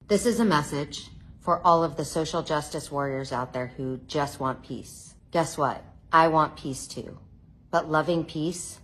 This is a message for all of the social justice warriors out there who just want peace. Guess what? I want peace too. But loving peace,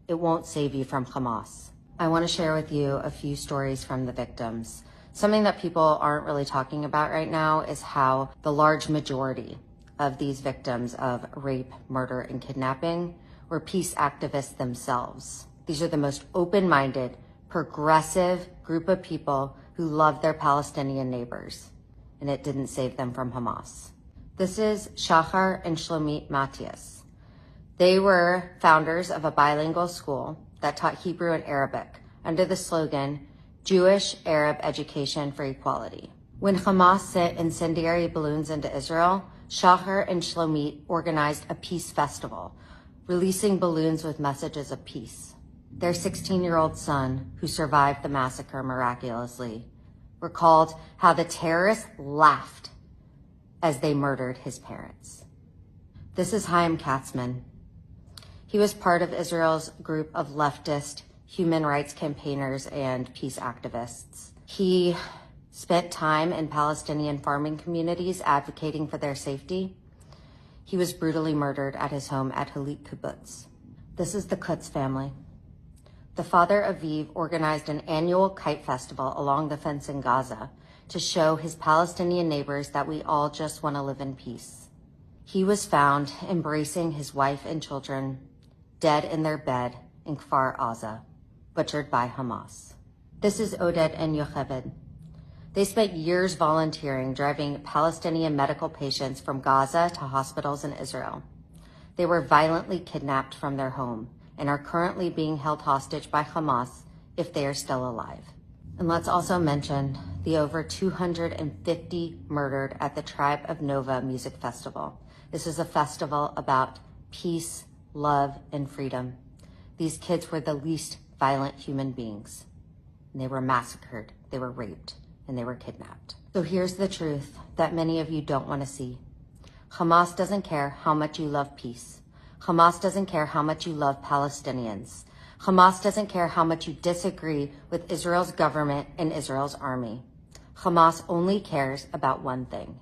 it won't save you from Hamas. I want to share with you a few stories from the victims. Something that people aren't really talking about right now is how the large majority of these victims of rape, murder, and kidnapping were peace activists themselves. These are the most open-minded, progressive group of people who love their Palestinian neighbors, and it didn't save them from Hamas. This is Shachar and Shlomit Matias. They were founders of a bilingual school that taught Hebrew and Arabic under the slogan, Jewish Arab Education for Equality. When Hamas sent incendiary balloons into Israel, Shachar and Shlomit organized a peace festival, releasing balloons with messages of peace. Their 16-year-old son, who survived the massacre miraculously, recalled how the terrorists laughed as they murdered his parents. This is Chaim Katzman. He was part of Israel's group of leftist human rights campaigners and peace activists. He spent time in Palestinian farming communities advocating for their safety. He was brutally murdered at his home at Halit Kibbutz. This is the Kutz family. The father, Aviv, organized an annual kite festival along the fence in Gaza to show his Palestinian neighbors that we all just want to live in peace. He was found embracing his wife and children, dead in their bed in Kfar Aza, butchered by Hamas. This is Oded and Yocheved. They spent years volunteering, driving Palestinian medical patients from Gaza to hospitals in Israel. They were violently kidnapped from their home and are currently being held hostage by Hamas if they are still alive. And let's also mention the over 250 murdered at the Tribe of Nova Music Festival. This is a festival about peace, love, and freedom. These kids were the least violent human beings. And they were massacred, they were raped, and they were kidnapped. So here's the truth that many of you don't want to see. Hamas doesn't care how much you love peace. Hamas doesn't care how much you love Palestinians. Hamas doesn't care how much you disagree with Israel's government and Israel's army. Hamas only cares about one thing: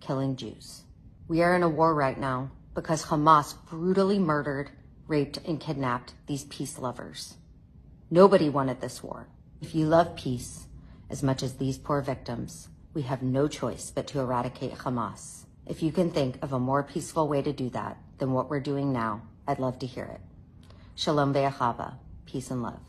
killing Jews. We are in a war right now because Hamas brutally murdered, raped, and kidnapped these peace lovers. Nobody wanted this war. If you love peace as much as these poor victims, we have no choice but to eradicate Hamas. If you can think of a more peaceful way to do that than what we're doing now, I'd love to hear it. Shalom ve'achava, peace and love.